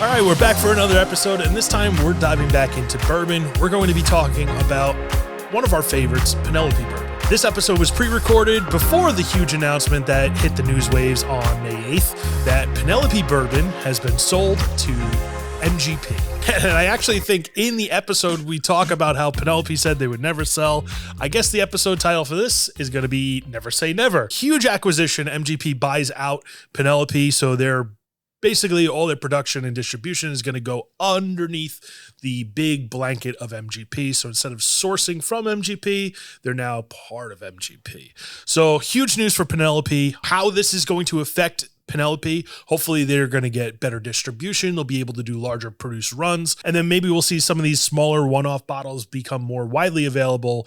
All right, we're back for another episode, and this time we're diving back into bourbon. We're going to be talking about one of our favorites, Penelope Bourbon. This episode was pre-recorded before the huge announcement that hit the news waves on May 8th that Penelope Bourbon has been sold to MGP. And I actually think in the episode we talk about how Penelope said they would never sell. I guess the episode title for this is going to be Never Say Never. Huge acquisition. MGP buys out Penelope, so they're basically all their production and distribution is going to go underneath the big blanket of MGP. So instead of sourcing from MGP, they're now part of MGP. So huge news for Penelope. How this is going to affect Penelope, hopefully they're going to get better distribution. They'll be able to do larger produce runs. And then maybe we'll see some of these smaller one-off bottles become more widely available.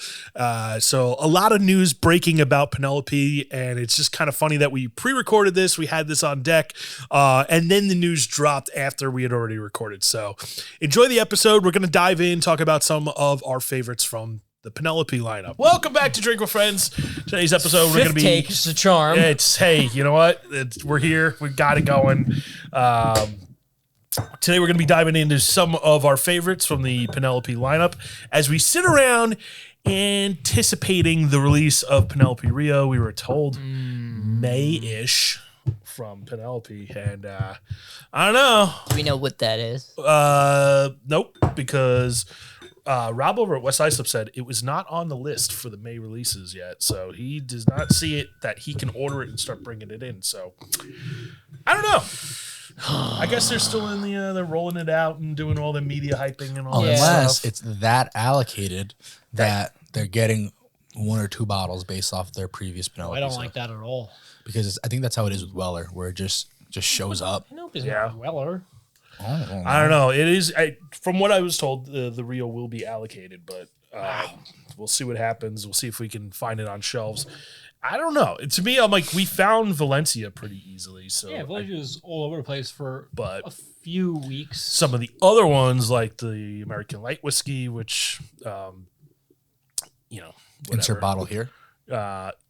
So a lot of news breaking about Penelope, and it's just kind of funny that we pre-recorded this. We had this on deck, and then the news dropped after we had already recorded. So enjoy the episode. We're going to dive in, talk about some of our favorites from the Penelope lineup. Welcome back to Drink with Friends. Today's episode, we're going to be... take is the charm. It's, hey, you know what? We're here. We got it going. Today, we're going to be diving into some of our favorites from the Penelope lineup as we sit around anticipating the release of Penelope Rio. We were told May-ish from Penelope, and I don't know. Do we know what that is? Nope, because... Rob over at West Islip said it was not on the list for the May releases yet, so he does not see it that he can order it and start bringing it in. So I don't know. I guess they're still in the they're rolling it out and doing all the media hyping and all that Unless stuff. it's that allocated that they're getting one or two bottles based off their previous Penelope. I don't like that at all. Because I think that's how it is with Weller, where it just shows up. Nope, it's Yeah. not Weller. I don't know. It is from what I was told, the Rio will be allocated, but we'll see what happens. We'll see if we can find it on shelves. I don't know. To me, I'm like, we found Valencia pretty easily. So Yeah, Valencia was all over the place for But- a few weeks. some of the other ones, like the American Light Whiskey, which, whatever. Insert bottle here.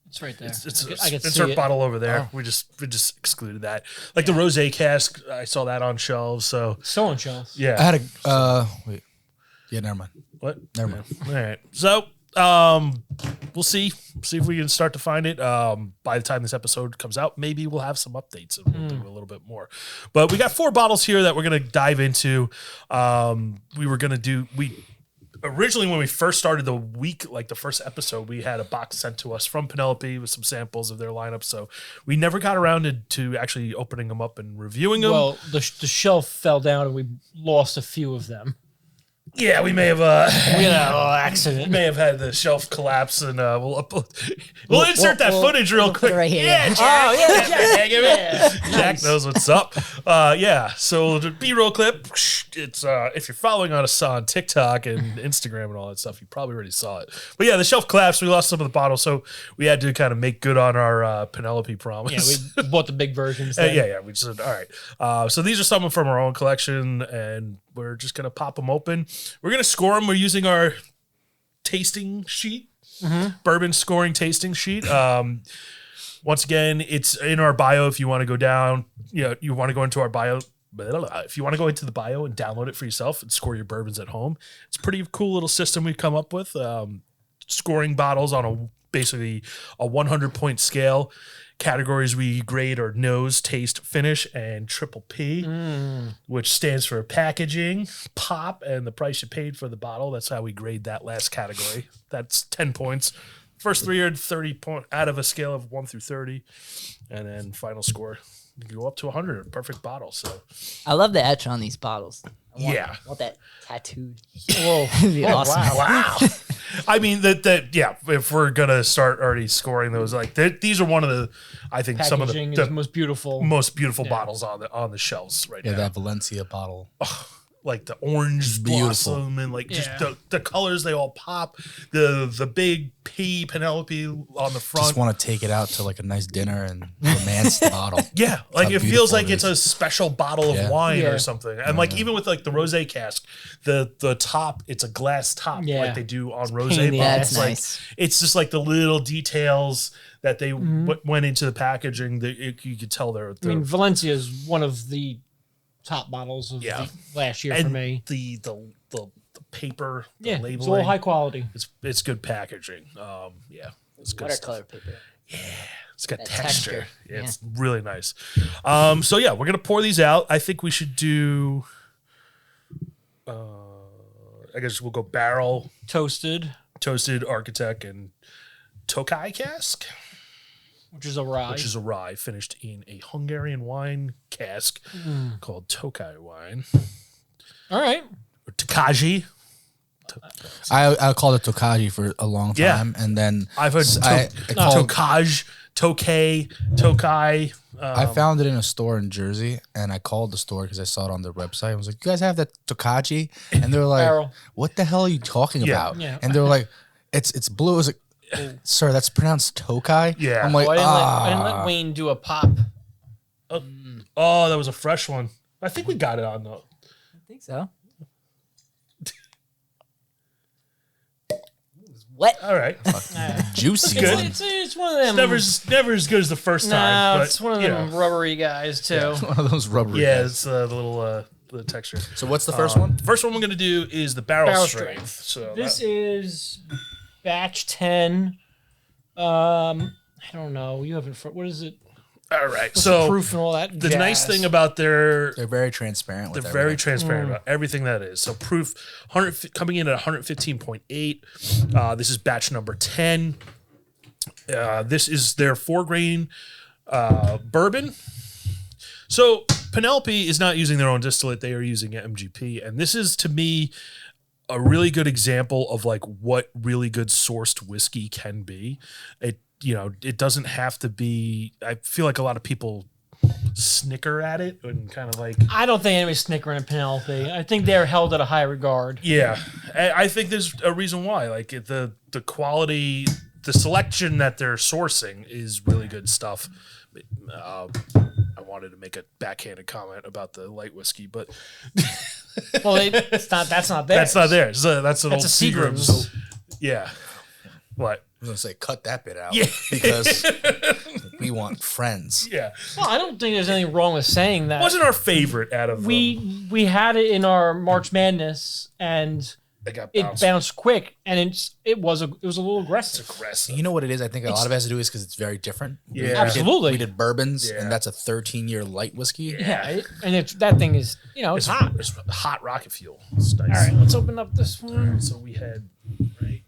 It's right there. It's I can see insert it. bottle over there. Oh. We just excluded that. Like the rosé cask, I saw that on shelves. So Still on shelves. yeah. I had a wait. Yeah, never mind. What? Never mind. All right. So we'll see if we can start to find it. By the time this episode comes out, maybe we'll have some updates and we'll do a little bit more. But we got 4 bottles here that we're gonna dive into. Originally, when we first started the week, like the first episode, we had a box sent to us from Penelope with some samples of their lineup. So we never got around to actually opening them up and reviewing them. Well, the shelf fell down and we lost a few of them. Yeah, we may have Accident. may have had the shelf collapse, and we'll insert that footage real quick. right here, Yeah, yeah. Jack. Jack Nice. knows what's up. So the B-roll clip. It's if you're following us on TikTok and Instagram and all that stuff, you probably already saw it. But yeah, the shelf collapsed. We lost some of the bottles, so we had to kind of make good on our Penelope promise. Yeah, we bought the big versions. Yeah. We just said, all right. So these are some from our own collection, and we're just gonna pop them open. We're gonna score them. We're using our tasting sheet, bourbon scoring tasting sheet. Once again, it's in our bio. If you want to go down, you want to go into our bio. If you want to go into the bio and download it for yourself and score your bourbons at home, it's a pretty cool little system we've come up with. Scoring bottles on basically a 100-point scale. Categories we grade are nose, taste, finish, and triple P, which stands for packaging, pop, and the price you paid for the bottle. That's how we grade that last category. That's 10 points. First 3 are 30 points out of a scale of 1 through 30. And then final score, you can go up to 100. Perfect bottle. So I love the etch on these bottles. I want that tattooed. Whoa. It'd be awesome. Wow. I mean, if we're going to start already scoring those, like these are one of the, I think, some of Packaging is the the most beautiful. bottles on the shelves right Yeah, now. that Valencia bottle. Like the orange Beautiful. blossom and like just Yeah. the colors, they all pop. The big P Penelope on the front. Just want to take it out to like a nice dinner and romance the bottle. Yeah, like how it feels beautiful like it it's is. a special bottle of Yeah. wine Yeah. or something. And like even with like the rosé cask, the top, it's a glass top Yeah. like they do on pain rosé in the bottles. ass. Like Nice. it's just like the little details that they went into the packaging that you could tell they're I mean, Valencia is one of the top bottles of Yeah. the last year and for me. The paper, the Yeah, labeling, it's all high quality. it's good packaging. Yeah, it's good Watercolor stuff. paper. It's got That texture. texture. Yeah, it's really nice. So yeah, we're gonna pour these out. I think we should do. I guess we'll go barrel, Toasted, toasted, architect, and Tokai cask, which is a rye. which is a rye finished in a Hungarian wine cask called Tokai wine All right. or Tokaji. I called it Tokaji for a long Yeah. time, and then I've heard I called Tokaj, Tokay, Tokai. I found it in a store in Jersey, and I called the store because I saw it on their website. I was like, "You guys have that Tokaji?" And they were like, Barrel. "What the hell are you talking Yeah. about?" Yeah. And they were like, "It's blue." I was like, "Sir, that's pronounced Tokai." Yeah. I'm like, Oh, I didn't let Wayne do a pop. Oh, that was a fresh one. I think we got it on though. I think so. Wet. All right. juicy. Good. one. It's one of them. Never as good as the first No, time. But, it's one of you them know. rubbery guys too. One of those rubbery. Yeah, guys. it's the little the texture. So what's the first one? First one we're gonna do is the barrel, Barrel strength. strength. So This that- is batch 10. I don't know. You haven't. What is it? all right. What's So the proof and all that? the nice jazz? thing about They're very transparent. they're With very everything. transparent about everything that is. So proof 100 coming in at 115.8. This is batch number 10. This is their 4-grain bourbon. So Penelope is not using their own distillate; they are using MGP, and this is to me a really good example of like what really good sourced whiskey can be. It doesn't have to be. I feel like a lot of people snicker at it and kind of like. I don't think anybody's snickering at Penelope. I think they're held at a high regard. Yeah, I think there's a reason why. Like the quality, the selection that they're sourcing is really good stuff. I wanted to make a backhanded comment about the light whiskey, but Well, that's not there. that's not there. So that's an That's old a Seagram's. Seagram's. Yeah. What? I was gonna say cut that bit out. Yeah. Because we want friends. Yeah. Well, I don't think there's anything wrong with saying that. Wasn't our favorite out of them. we had it in our March Madness, and They got it bounced. bounced quick, and it was a little aggressive. Aggressive. You know what it is? I think a lot of it has to do is because it's very different. Yeah. Absolutely. We did bourbons, Yeah. and that's a 13-year light whiskey. Yeah, that thing is it's hot. It's hot rocket fuel. It's nice. All right, let's open up this one. So we had, right?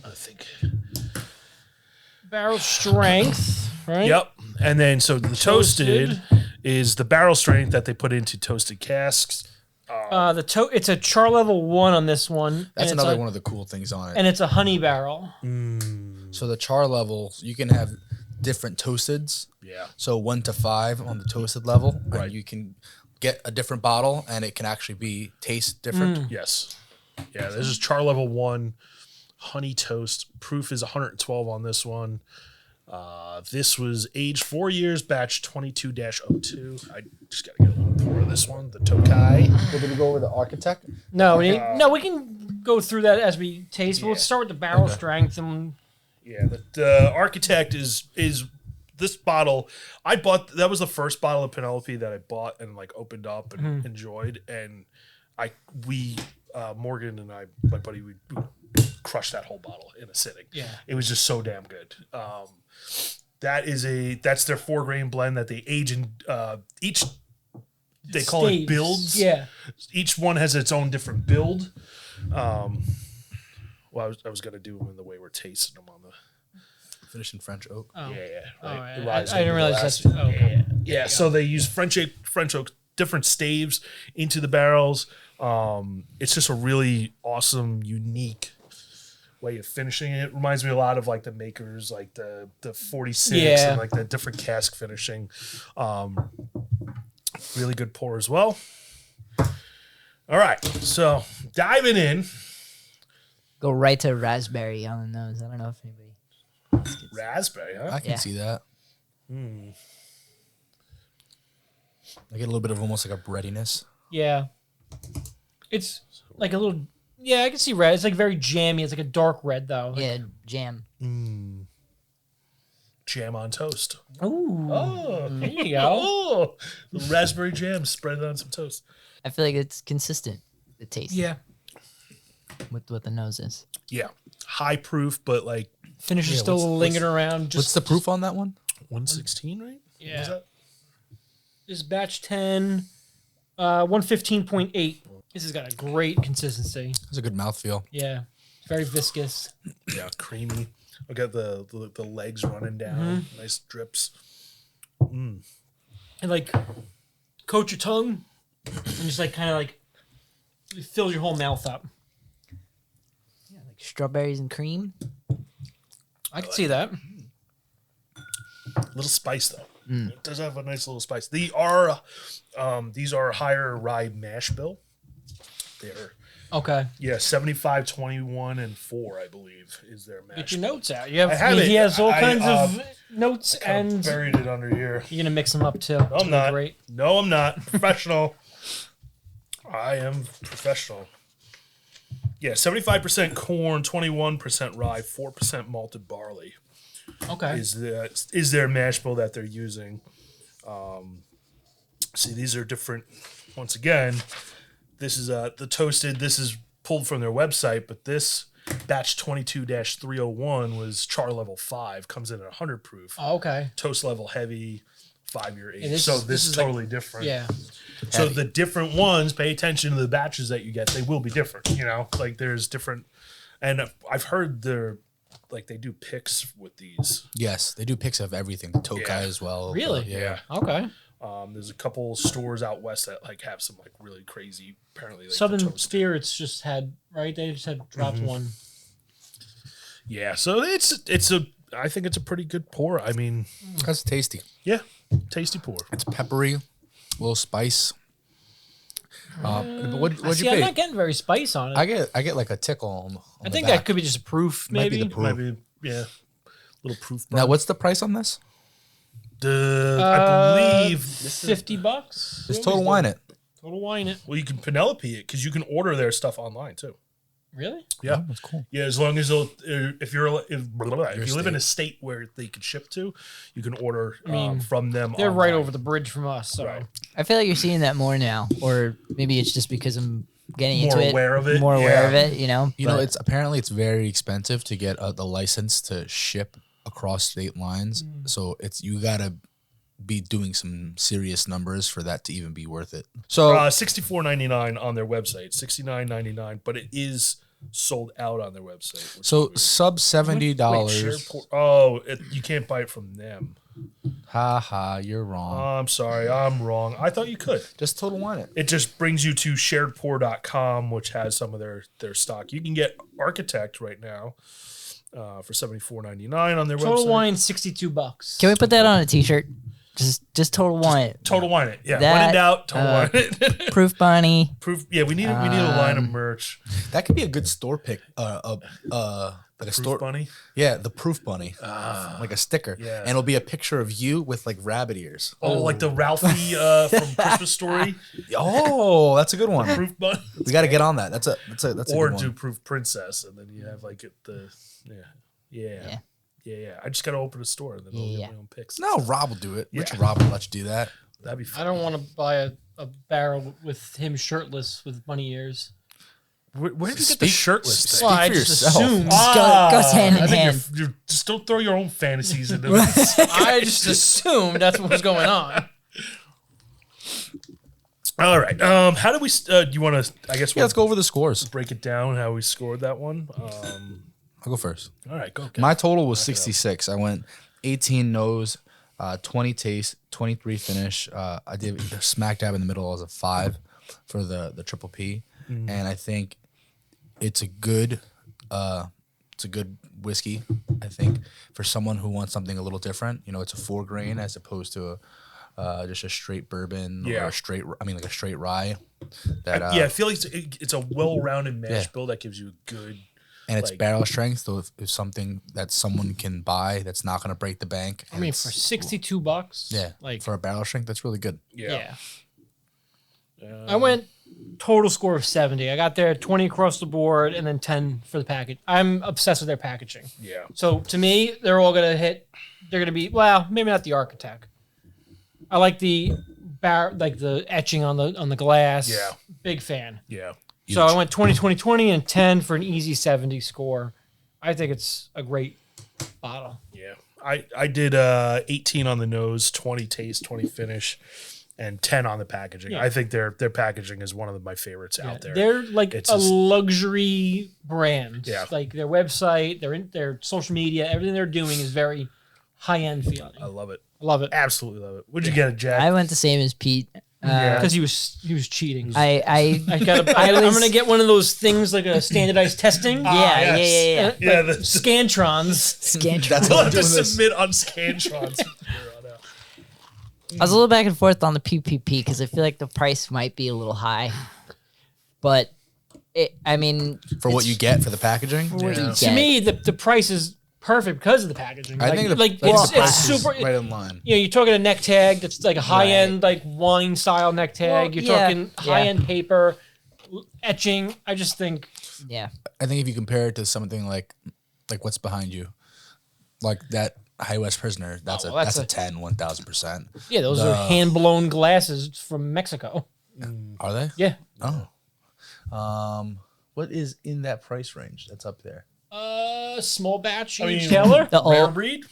I think. Barrel strength, right? Yep. And then so the toasted Toasted. is the barrel strength that they put into toasted casks. It's a char level 1 on this one. That's and another one of the cool things on it. And it's a honey barrel. So the char level, you can have different toasteds. Yeah. So 1 to 5 on the toasted level, Right. and you can get a different bottle, and it can actually taste different. Yes. Yeah. This is char level 1, honey toast. Proof is 112 on this one. This was aged 4 years, batch 22-02. I just got to get a little pour of this one, the Tokai. Did we go over the architect? No, we can go through that as we taste. But let's start with the barrel strength. And Yeah, the architect is this bottle. I bought that was the first bottle of Penelope that I bought and like opened up and enjoyed, and Morgan and I, my buddy, we crushed that whole bottle in a sitting. Yeah. It was just so damn good. That's their 4-grain blend that they age in each. They call it staves. builds. Yeah. Each one has its own different build. Well, I was gonna do them in the way we're tasting them on the. Finished in French oak. Oh. Yeah, Oh, right. I The rise didn't over realize glass. that's. Oh, okay. Yeah, so they use French oak, different staves into the barrels. It's just a really awesome, unique way of finishing it. It reminds me a lot of like the makers, like the 46 Yeah. and like the different cask finishing. Really good pour as well. All right, so diving in. Go right to raspberry on the nose. I don't know if anybody. Raspberry, huh? I can Yeah. see that. I get a little bit of almost like a breadiness. Yeah. It's like a little. Yeah, I can see red. It's like very jammy. It's like a dark red though. Like, Yeah, jam. jam on toast. Ooh. Oh, There you go. Oh, the raspberry jam spread on some toast. I feel like it's consistent. The taste. Yeah. With what the nose is. Yeah, high proof, but like Finish is still lingering around. What's the proof on that one? 116, right? Yeah. Was that? This batch 10, 115.8. This has got a great consistency. It's a good mouthfeel. Yeah. Very viscous. Yeah, creamy. I got the legs running down. Nice drips. And like coat your tongue and just like kind of like it fills your whole mouth up. Yeah, like strawberries and cream. I can see that. Little spice though. It does have a nice little spice. These are higher rye mash bill. They're Okay. 75, 21, and 4, I believe, is their mash. Get your bill. notes out. You have, I have he it. has all I, kinds of notes Kind of and buried it under here. you're gonna mix them up too. No, I'm not. Great. No, I'm not. Professional. I am professional. Yeah, 75% corn, 21% rye, 4% malted barley Okay. is their mash bill that they're using. See, these are different. Once again, this is the toasted. This is pulled from their website, but this batch 22-301 was char level 5, comes in at 100 proof, Oh, okay. toast level heavy, 5-year age. this So is- this this is is like- totally different. Yeah. So the different ones, pay attention to the batches that you get. They will be different. You know, like there's different, and I've heard they do picks with these. Yes, they do picks of everything. The Tokai Yeah. as well. Really? Yeah. Okay. There's a couple stores out west that like have some like really crazy. Apparently, like, the Southern toast. Spirits just had right. They just had dropped one. Yeah, so I think it's a pretty good pour. I mean, That's tasty. yeah, tasty pour. It's peppery, a little spice. But what'd you See, I'm pay? not getting very spice on it. I get like a tickle on I think that could be just a proof, Might be maybe. the proof. Maybe little proof. Now, what's the price on this? I believe this is, $50. Just Total Wine it. Total wine it. well, you can Penelope it because you can order their stuff online too. Really? Yeah. Oh, that's cool. Yeah, as long as if you live in a state where they can ship to, you can order from them. They're right online. over the bridge from us. So Right. I feel like you're seeing that more now, or maybe it's just because I'm getting More into it, aware of it, more aware yeah. of it. You know, You know, But it's apparently it's very expensive to get the license to ship across state lines. So you gotta be doing some serious numbers for that to even be worth it. So $64.99 on their website, $69.99, but it is sold out on their website. sub $70. You can't buy it from them. Ha, you're Oh, wrong. I'm sorry, I'm wrong. I thought you could. Just Total Wine it. It just brings you to sharedpour.com, which has some of their stock. You can get Architect right now for $74.99 on their Total website. wine, $62. can we put that on a T-shirt? Just Total Wine it. Total Wine it. Yeah, That, when in doubt, Total Wine it. Proof Bonnie. Proof. Yeah, we need a line of merch. That could be a good store pick. Like a Proof store. bunny. Yeah, the Proof Bunny, like a sticker, Yeah. and it'll be a picture of you with like rabbit ears. Oh, like the Ralphie from Christmas Story. Oh, that's a good one. Proof bunny. We got to get on that. That's a Or good do one. Proof Princess, and then you have like yeah. I just gotta open a store, and then I'll Yeah. get my own picks. No, Rob will do it. Yeah. Richard Rob will let you do that. That'd be I fun. don't want to buy a barrel with him shirtless with bunny ears. Where did you get the Speak- shirtless speak thing? Well, I for just yourself. assumed. Goes hand in I think hand. you're just don't throw your own fantasies into this. I just assumed that's what was going on. All right. How do we? Do you want to? I guess Yeah, let's go over the scores. break it down how we scored that one. I'll go first. All right, go. Ken. My total was 66. I went 18 nose, 20 taste, 23 finish. I did smack dab in the middle as a 5 for the triple P, and I think it's a good whiskey. I think for someone who wants something a little different, it's a 4 grain as opposed to just a straight bourbon or Yeah. a straight rye. That I feel like it's a well-rounded mash Yeah. bill that gives you a good. and it's like- barrel strength, so if something that someone can buy that's not going to break the bank. I mean, for $62, yeah, like for a barrel strength, that's really good. yeah. I went total score of 70. I got there 20 across the board and then 10 for the package. I'm obsessed with their packaging. Yeah. So to me, they're all gonna hit. They're gonna be maybe not the Architect. I like the the etching on the glass. Yeah. Big fan. Yeah. So I went 20, 20, 20, and 10 for an easy 70 score. I think it's a great bottle. Yeah. I did 18 on the nose, 20 taste, 20 finish, and 10 on the packaging. Yeah. I think their packaging is one of my favorites out there. They're like It's a just- luxury brand. Yeah. Like their website, their social media, everything they're doing is very high end feeling. I love it. I love it. Absolutely love it. What'd you get, Jack? I went the same as Pete. Because he was cheating. I I'm gonna get one of those things like a standardized testing. yeah. Yeah, Like Scantrons. Scantron. That's We'll what I'm have to doing this. submit on Scantrons. I was a little back and forth on the PPP because I feel like the price might be a little high, but For what you get for the packaging, what do you To get? me, the price is perfect because of the packaging. I think the it's price is super. right in line. You know, you're talking a neck tag that's like a high end, like wine style neck tag. Well, You're yeah, talking high end paper, etching. I just think Yeah. I think if you compare it to something like what's behind you, like that High West Prisoner, that's well, that's that's a 10, 1,000%. yeah, those are hand blown glasses from Mexico. Are they? Yeah. Oh. What is in that price range that's up there? Small batch. I mean, Taylor. The Rare old, breed?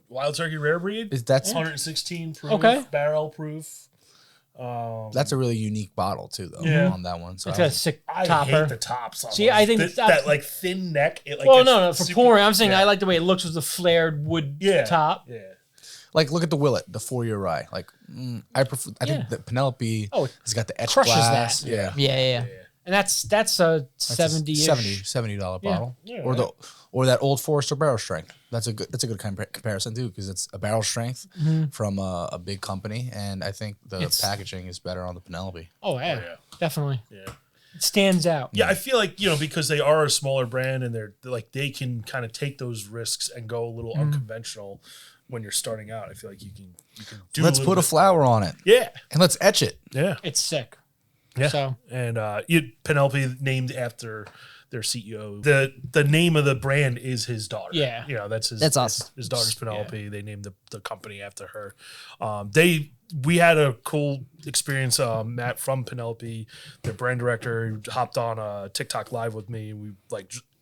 Wild turkey rare breed? Is that's 116 proof, Okay. barrel proof. that's a really unique bottle too, though. Yeah. On that one, so It's got a sick I topper. hate the tops. On See, those. I think that like thin neck. It like Well, gets no, for super- pouring. I'm saying yeah. I like the way it looks with the flared wood Yeah. top. Yeah. like look at the Willet, the 4-year rye. Like I prefer. I Yeah. think that Penelope has got the etched crushes glass. that. Yeah. yeah. And that's a That's a 70-ish. $70 bottle, Yeah, or that Old Forester barrel strength. That's a good comparison too, because it's a barrel strength from a big company, and I think the packaging is better on the Penelope. Oh yeah, yeah. definitely. Yeah. It stands out. Yeah, I feel like, because they are a smaller brand and they're like, they can kind of take those risks and go a little unconventional when you're starting out. I feel like you can do Let's put a flower on it. Yeah. And let's etch it. Yeah. It's sick. Yeah. So And Penelope named after their CEO. The name of the brand is his daughter. Yeah. That's awesome. His daughter's Penelope. They named the company after her. We had a cool experience. Matt from Penelope, their brand director, hopped on a TikTok live with me. We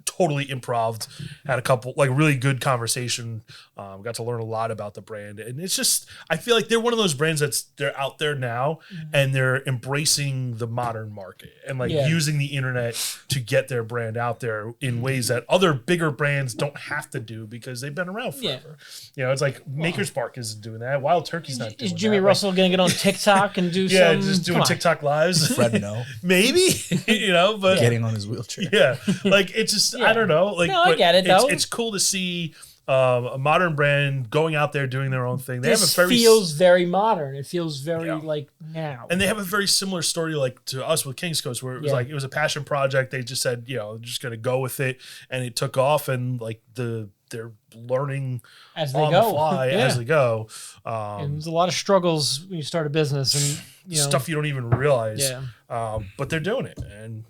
totally improv'd, had a couple really good conversation. Got to learn a lot about the brand, and it's just, I feel like they're one of those brands they're out there now, and they're embracing the modern market and using the internet to get their brand out there in ways that other bigger brands don't have to do because they've been around forever. It's like Maker's Mark isn't doing that. Wild Turkey's not doing is Jimmy that. Russell gonna get on TikTok and do Yeah, some? just doing come on. TikTok lives. Fred, no. Maybe, but Getting on his wheelchair. yeah, it's just I don't know. No, I get it, though. It's cool to see a modern brand going out there doing their own thing. They This have a very feels very modern. It feels very like now. and they have a very similar story to us with King's Coast, where it was it was a passion project. They just said just going to go with it, and it took off, and they're learning As they on go. the fly Yeah. as they go. And there's a lot of struggles when you start a business, and Stuff you don't even realize. Yeah. But they're doing it, and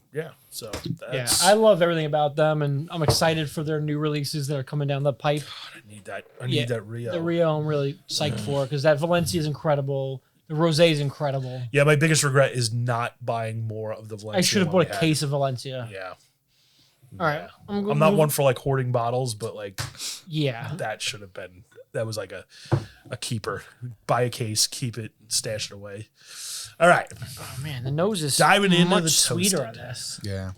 so that's, I love everything about them, and I'm excited for their new releases that are coming down the pipe. I need that. I need that Rio. The Rio, I'm really psyched for because that Valencia is incredible. The Rosé is incredible. Yeah, my biggest regret is not buying more of the Valencia. I should have one bought we a had. case of Valencia. Yeah. All right. I'm not one for hoarding bottles, but Yeah. that should have been, that was like a keeper. Buy a case, keep it, stash it away. All right. Oh, man, the nose is Diving into much the sweeter toasted. on this. Yeah.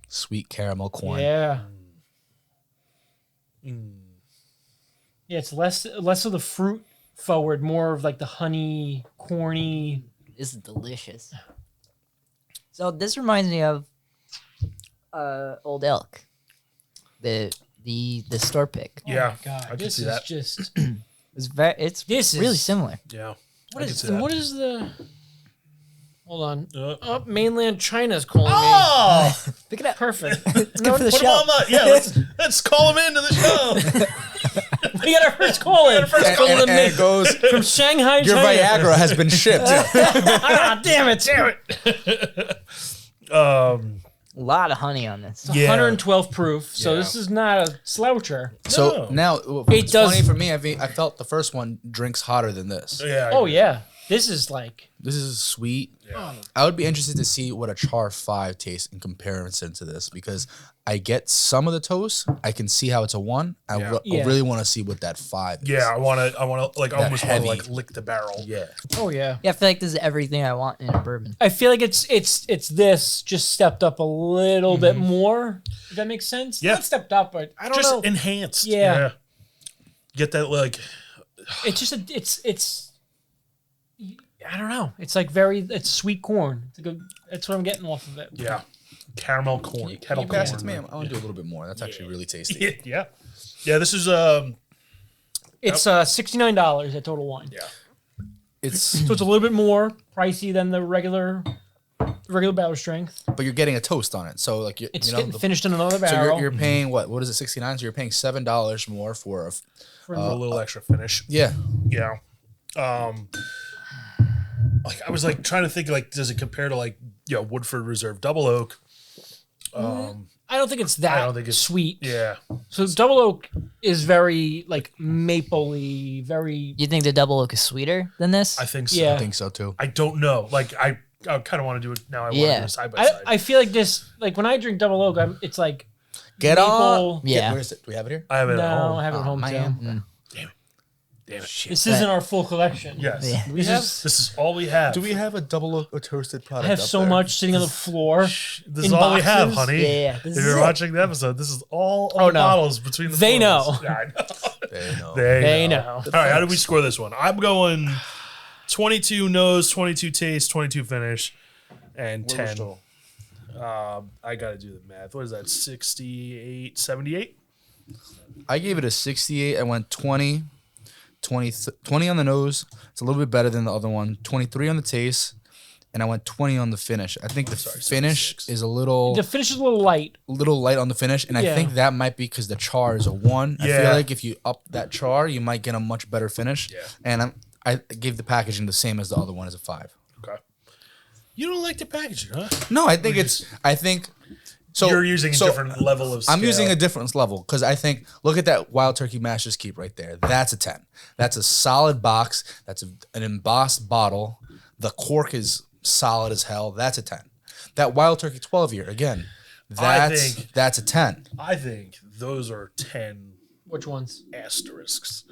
Sweet caramel corn. Yeah. Yeah, it's less of the fruit forward, more of the honey, corny. This is delicious. So this reminds me of Old Elk, the store pick. Yeah. Oh my God, I can this see is that. just. It's This really is- similar. Yeah. What I can is see the, that. what is the? Hold on. Oh, mainland China's calling Oh, Pick it up. me. Perfect. It's good for the put him show. on the, let's call him into the show. We got our first call in. and it goes, From Shanghai, your China. Viagra has been shipped. Ah, damn it. A lot of honey on this. Yeah. 112 proof, so Yeah. this is not a sloucher. So No. now, It it's does- funny for me. I felt the first one drinks hotter than this. Yeah. Oh, yeah. This is like... This is sweet. Yeah. I would be interested to see what a Char 5 tastes in comparison to this because I get some of the toast. I can see how it's a 1. I Yeah. really want to see what that 5 is. Yeah, I want to like almost want to heavy. like lick the barrel. Yeah. Oh, yeah. Yeah, I feel like this is everything I want in a bourbon. I feel like it's this just stepped up a little bit more. If that makes sense? Yeah. Not stepped up, but I don't Just know. enhanced. Yeah. Get that like It's just it's I don't know. It's like it's sweet corn. It's like that's what I'm getting off of it. yeah, caramel corn, kettle Can you corn. pass it to me? I want to do a little bit more. That's actually really tasty. Yeah, yeah. This is It's $69 at Total Wine. yeah. It's So it's a little bit more pricey than the regular barrel strength. but you're getting a toast on it. So like It's you know, getting finished in another so barrel. you're paying what is it, 69? So you're paying $7 more for a For a little extra finish. yeah. Yeah. Like I was like trying to think like does it compare to like Woodford Reserve Double Oak? I don't think it's that I don't think it's- sweet. Yeah. So Double Oak is very like mapley, very You think the double oak is sweeter than this? I think so. Yeah. I think so too. I don't know. Like I kind of want to do it now. I want to Yeah. do it side by side. I feel like this like when I drink Double Oak, it's like Get maple. on. Yeah. Where is it? Do we have it here? I have it at home. No, I have it at home man. too. Damn it. This isn't our full collection. Yes. Yeah. This is all we have. Do we have a double oak or toasted product? I have up so there? much sitting on the floor. This is in all we have, boxes? honey. Yeah, If this is you're it. watching the episode, this is all Oh, the no. bottles between the They floors. know. Yeah, I know. They know. They know. All right, how did we score this one? I'm going 22 nose, 22 taste, 22 finish, and 10. I got to do the math. What is that? 68, 78? I gave it a 68. I went 20 on the nose. It's a little bit better than the other one. 23 on the taste, and I went 20 on the finish. I think the finish 76. is a little The finish is a little light. light on the finish, and I Yeah. think that might be because the char is a 1. I Yeah. feel like if you up that char, you might get a much better finish. Yeah. And I gave the packaging the same as the other one as a 5. Okay. You don't like the packaging, huh? No, I think so. You're using a so different level of scale. I'm using a different level because I think look at that Wild Turkey Master's Keep right there. That's a 10. That's a solid box. That's an embossed bottle. The cork is solid as hell. That's a 10. That Wild Turkey 12 year again. That's a 10. I think those are 10 Which ones? asterisks.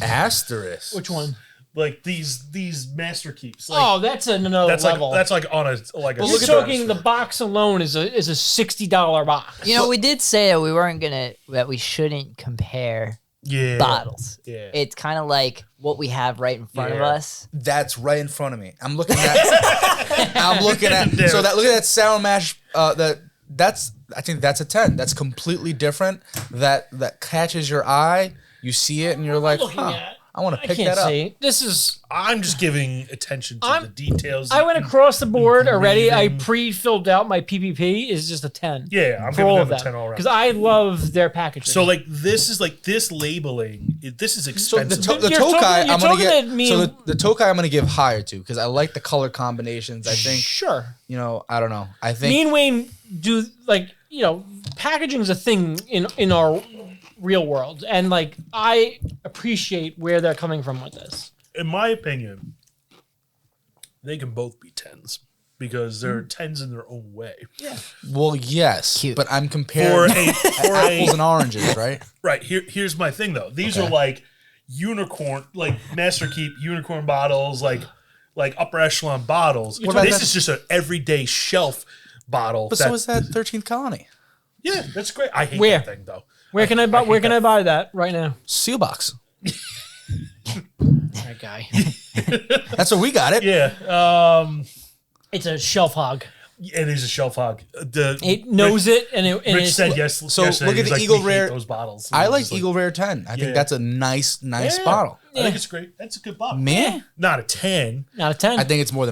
Asterisk. Which one? Like these master keeps. Like, Oh, that's another that's level. like that's like on a like a. You're service talking the for- box alone is a $60 box. You know, we did say that we shouldn't compare yeah bottles. Yeah. It's kind of like what we have right in front of Yeah. us. That's right in front of me. I'm looking at. I'm looking at. So that look at that sour mash. I think that's a 10. That's completely different. That catches your eye. You see it and you're like, looking huh. at? I want to I pick can't that up. see. This is. I'm just giving attention to the details. I went across the board already. I Breathing. pre-filled out my PPP. Is just a 10. Yeah, I'm for giving all them of a them 10 all around. because I love their packaging. So like this is like this labeling. This is So the, expensive. the You're Tokai, talking- I'm gonna you're get. talking to me So and- the Tokai, I'm gonna give higher to because I like the color combinations. I think sure. I don't know. I think Me and Wayne do packaging is a thing in our real world, and like I appreciate where they're coming from with this. In my opinion, they can both be 10s because they're 10s in their own way. well, yes, Cute. but I'm For comparing a apples and oranges, right? right here's my thing though. These Okay. are like unicorn, like Master Keep unicorn bottles, like upper echelon bottles. What about This that- is just an everyday shelf bottle. But so is that 13th Colony Yeah, that's great. I hate Where? that thing though. Where can I buy? Where can I buy that right now? seal box. That guy. That's where we got it. Yeah, It's a shelf hog. it is a shelf hog. It knows it, and it. And Rich it's, said yes. So yesterday. look at He's the like, Eagle "We hate Rare- those bottles. I And like it's Eagle Rare 10. I Yeah. think that's a nice Yeah. bottle. I think it's great. That's a good bottle. Man, Not a 10. Not a 10. I think it's more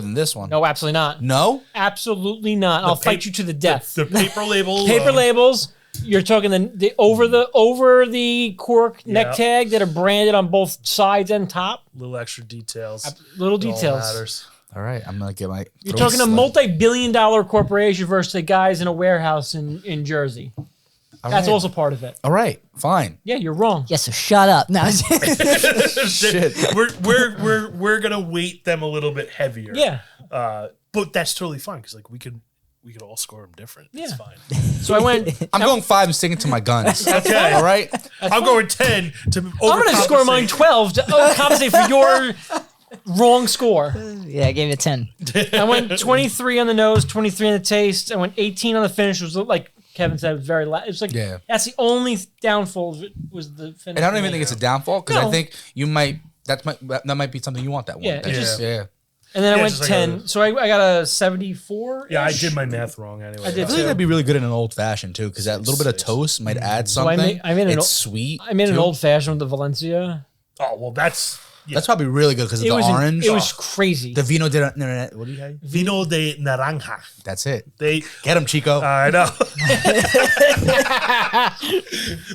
than this one. No, absolutely not. No? Absolutely not. I'll fight you to the death. The paper label. Paper labels. You're talking the over the cork neck tag that are branded on both sides and top. Little extra details. Little It all details. matters. All right, I'm gonna get my. You're talking a multi-billion-dollar corporation versus the guys in a warehouse in Jersey. That's also part of it. All right, fine. Yeah, you're wrong. Yeah, so shut up. No. Shit. We're gonna weight them a little bit heavier. Yeah. But that's totally fine because like we could all score them different. Yeah. It's fine. So I went. I'm going 5 and sticking to my guns. Okay. All right. I'm going 10 to I'm going to score mine 12 to compensate for your wrong score. Yeah, I gave it 10. I went 23 on the nose, 23 on the taste. I went 18 on the finish. It was like Kevin said, it was very it was like that's the only downfall of it was the finish. And I don't even think it's a downfall because No. I think you might that might be something you want that one. Yeah, Yeah. And then I went just like 10. So I got a 74. Yeah, I did my math wrong anyway. I did I think too. that'd be really good in an old fashioned too, because that little bit of toast might add So I something. made an it's sweet. I made an too. old fashioned with the Valencia. Oh well, that's That's probably really good because of the orange. It was crazy. the vino de what do you have? Vino de Naranja. That's it. They Get him, Chico. I know.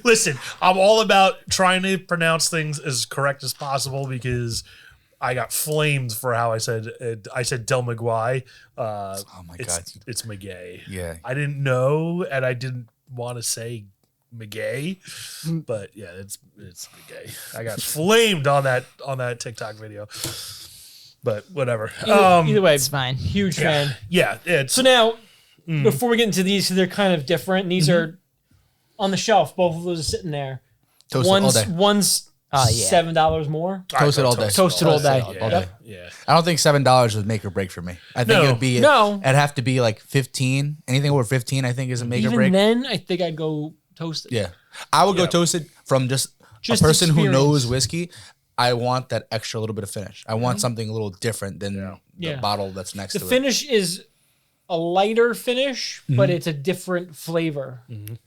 Listen, I'm all about trying to pronounce things as correct as possible because I got flamed for how I said Del Maguire. Oh my God. It's McGay. Yeah. I didn't know, and I didn't want to say McGay, but yeah, it's McGay. I got flamed on that TikTok video, but whatever. Either way, It's fine. huge fan. Yeah, it's So now, before we get into these, they're kind of different. These are on the shelf. Both of those are sitting there. Toasted all day. One's Oh, yeah. $7 more. Toasted all day. Toasted all day. All day. Yeah. I don't think $7 would make or break for me. I think No. it'd be No. It'd have to be like 15. Anything over 15, I think, is a make or Even break. then, I think I'd go toasted. Yeah, I would go Yeah. toasted from just a Just person who experience. knows whiskey. I want that extra little bit of finish. I want something a little different than the Yeah. bottle that's next The to finish is a lighter finish, but it's a different flavor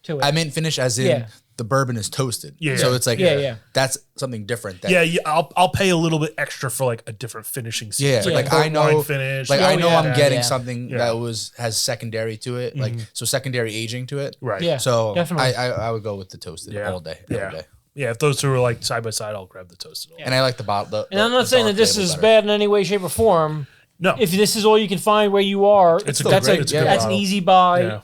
to it. it. I meant finish as in Yeah. the bourbon is toasted. Yeah. So it's like Yeah. that's something different. That, Yeah, I'll pay a little bit extra for like a different finishing. Yeah, scheme. like Port I know, wine finish. like I know yeah. I'm getting Yeah. something Yeah. that has secondary to it, like so secondary aging to it. right. Yeah. So Definitely. I would go with the toasted Yeah. all day, Yeah. every day. Yeah, if those two are like side by side, I'll grab the toasted. All. And I like the bottle. And I'm not saying that this is bad in any way, shape, or form. No, If this is all you can find where you are, It's that's a good that's an bottle. easy buy. yeah,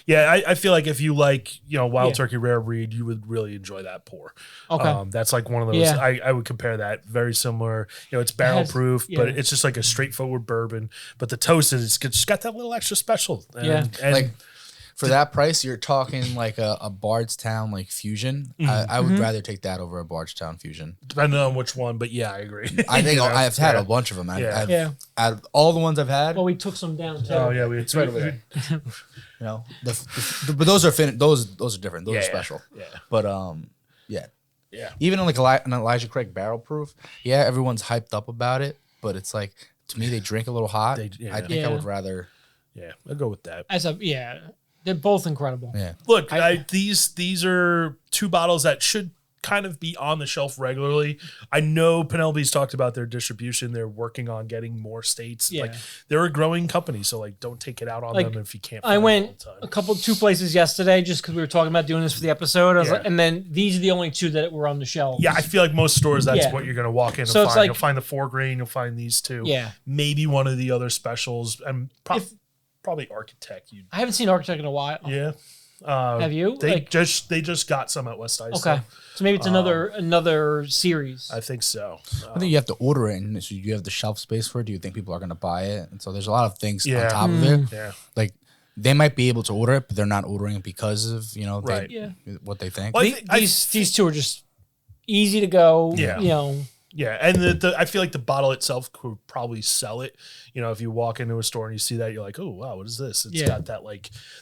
yeah. I feel like if you like Wild Yeah. Turkey Rare Breed, you would really enjoy that pour. Okay. That's like one of those. Yeah. I would compare that very similar. It's barrel proof, yeah. but it's just like a straightforward bourbon. But the toasted, it's just got that little extra special. And Like for that price, you're talking like a Bardstown like fusion. I would rather take that over a Bardstown fusion. depending on which one, but yeah, I agree. I think I've had yeah. a bunch of them. Yeah. Yeah. Out of all the ones I've had, Well, we took some down too. Oh yeah, it's right over there. but those are those are different. Those Yeah, are yeah. special. Yeah, But yeah. yeah. Even like an Elijah Craig barrel proof, yeah, everyone's hyped up about it, but it's like to me they drink a little hot. Yeah. I think I would rather. Yeah, I'll go with that. They're both incredible. Yeah. Look, these are two bottles that should kind of be on the shelf regularly. I know Penelope's talked about their distribution. They're working on getting more states. Yeah. Like they're a growing company, so like don't take it out on Like, them if you can't. I find went them all the a time. 2 places yesterday just because we were talking about doing this for the episode. I was Yeah. like, and then these are the only 2 that were on the shelf. Yeah, I feel like most stores that's Yeah. what you're gonna walk in and So it's find. like- You'll find the 4 grain. You'll find these 2. Yeah. Maybe one of the other specials, and probably Architect. You I haven't seen Architect in a while. yeah. Have you? They Like- just got some at West Ice. Okay. So maybe it's another series. I think so. I think you have to order it, and so you have the shelf space for it. Do you think people are going to buy it? And so there's a lot of things Yeah. on top of it. Yeah. Like they might be able to order it, but they're not ordering it because of Right. Yeah. what they think. Well, These 2 are just easy to go. Yeah. Yeah, and I feel like the bottle itself could probably sell it. If you walk into a store and you see that, you're like, oh wow, what is this? It's got that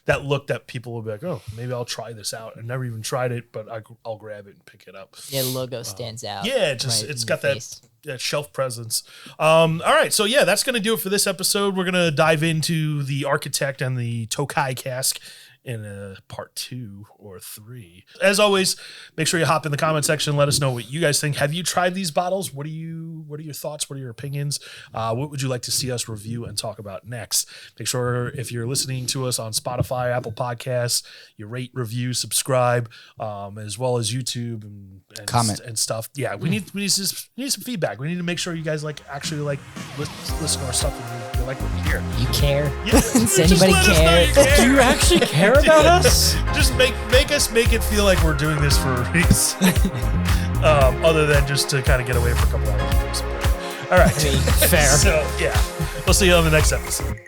that look that people will be like, oh, maybe I'll try this out. I never even tried it, but I'll grab it and pick it up. Yeah, the logo stands out. Yeah, it's got that shelf presence. All right, so yeah, that's gonna do it for this episode. We're gonna dive into the Architect and the Tokai cask in a part 2 or 3. As always, make sure you hop in the comment section. Let us know what you guys think. Have you tried these bottles? What are your thoughts? What are your opinions? What would you like to see us review and talk about next? Make sure if you're listening to us on Spotify, Apple Podcasts, you rate, review, subscribe, as well as YouTube and comment and stuff. Yeah, we need some feedback. We need to make sure you guys actually listen to our stuff and you like what we hear. You care? Yeah, Does anybody care? Do you actually care about us? Just make it feel like we're doing this for a reason, other than just to kind of get away for a couple hours. All right, Fair. So yeah, we'll see you on the next episode.